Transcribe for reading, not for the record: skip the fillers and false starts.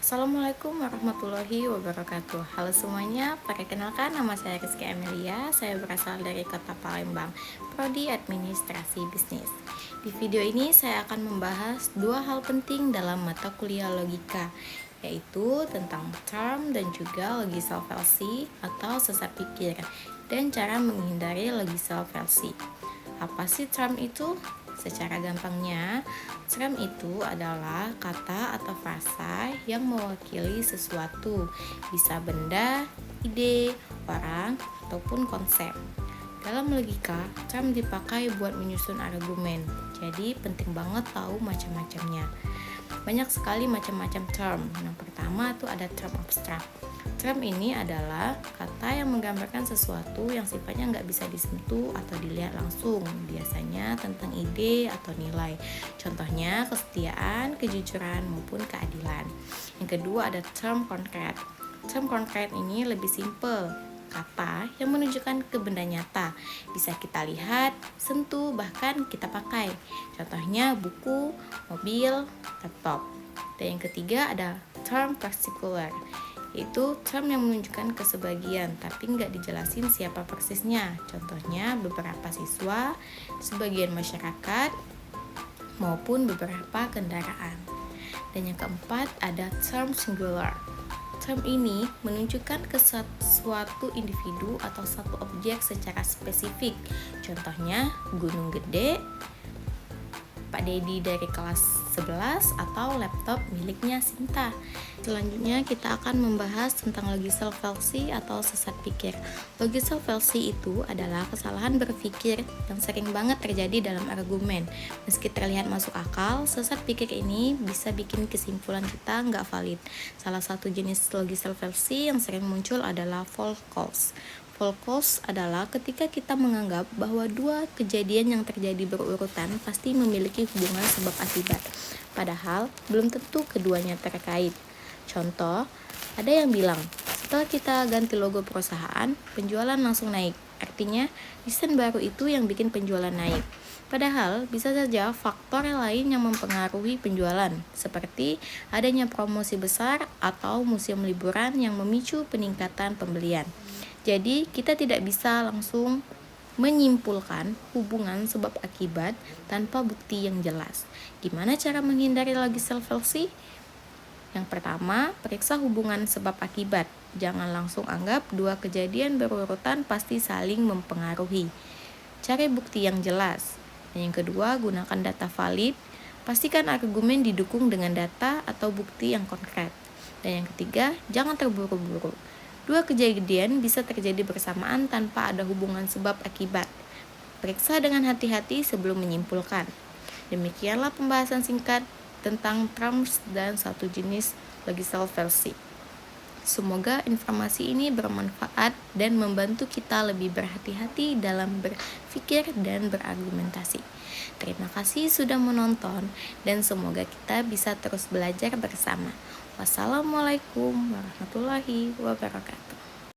Assalamualaikum warahmatullahi wabarakatuh. Halo semuanya, perkenalkan nama saya Rizky Amelia. Saya berasal dari Kota Palembang, Prodi Administrasi Bisnis. Di video ini saya akan membahas dua hal penting dalam mata kuliah logika, yaitu tentang term dan juga logisal fallacy atau sesat pikir, dan cara menghindari logisal fallacy. Apa sih term itu? Secara gampangnya, term itu adalah kata atau frasa yang mewakili sesuatu, bisa benda, ide, orang, ataupun konsep. Dalam logika, term dipakai buat menyusun argumen, jadi penting banget tahu macam-macamnya. Banyak sekali macam-macam term. Yang pertama itu ada term abstrak. Term ini adalah kata yang menggambarkan sesuatu yang sifatnya nggak bisa disentuh atau dilihat langsung, biasanya tentang ide atau nilai. Contohnya kesetiaan, kejujuran, maupun keadilan. Yang kedua ada term konkret. Term konkret ini lebih simple, kata yang menunjukkan ke benda nyata, bisa kita lihat, sentuh, bahkan kita pakai. Contohnya buku, mobil, laptop. Dan yang ketiga ada term particular, yaitu term yang menunjukkan kesebagian tapi nggak dijelasin siapa persisnya. Contohnya beberapa siswa, sebagian masyarakat, maupun beberapa kendaraan. Dan yang keempat ada term singular. Term ini menunjukkan ke suatu individu atau satu objek secara spesifik. Contohnya gunung gede, Pak Dedi dari kelas 11, atau laptop miliknya Sinta. Selanjutnya kita akan membahas tentang logisal fallacy atau sesat pikir. Logisal fallacy itu adalah kesalahan berpikir yang sering banget terjadi dalam argumen. Meski terlihat masuk akal, sesat pikir ini bisa bikin kesimpulan kita nggak valid. Salah satu jenis logisal fallacy yang sering muncul adalah false cause. False cause adalah ketika kita menganggap bahwa dua kejadian yang terjadi berurutan pasti memiliki hubungan sebab akibat, padahal belum tentu keduanya terkait. Contoh, ada yang bilang, setelah kita ganti logo perusahaan, penjualan langsung naik. Artinya, desain baru itu yang bikin penjualan naik. Padahal, bisa saja faktor lain yang mempengaruhi penjualan, seperti adanya promosi besar atau musim liburan yang memicu peningkatan pembelian. Jadi, kita tidak bisa langsung menyimpulkan hubungan sebab akibat tanpa bukti yang jelas. Gimana cara menghindari logisal fallacy? Yang pertama, periksa hubungan sebab akibat. Jangan langsung anggap dua kejadian berurutan pasti saling mempengaruhi. Cari bukti yang jelas. Dan yang kedua, gunakan data valid. Pastikan argumen didukung dengan data atau bukti yang konkret. Dan yang ketiga, jangan terburu-buru. Dua kejadian bisa terjadi bersamaan tanpa ada hubungan sebab akibat. Periksa dengan hati-hati sebelum menyimpulkan. Demikianlah pembahasan singkat tentang terms dan satu jenis logisal fallacy. Semoga informasi ini bermanfaat dan membantu kita lebih berhati-hati dalam berpikir dan berargumentasi. Terima kasih sudah menonton dan semoga kita bisa terus belajar bersama. Wassalamualaikum warahmatullahi wabarakatuh.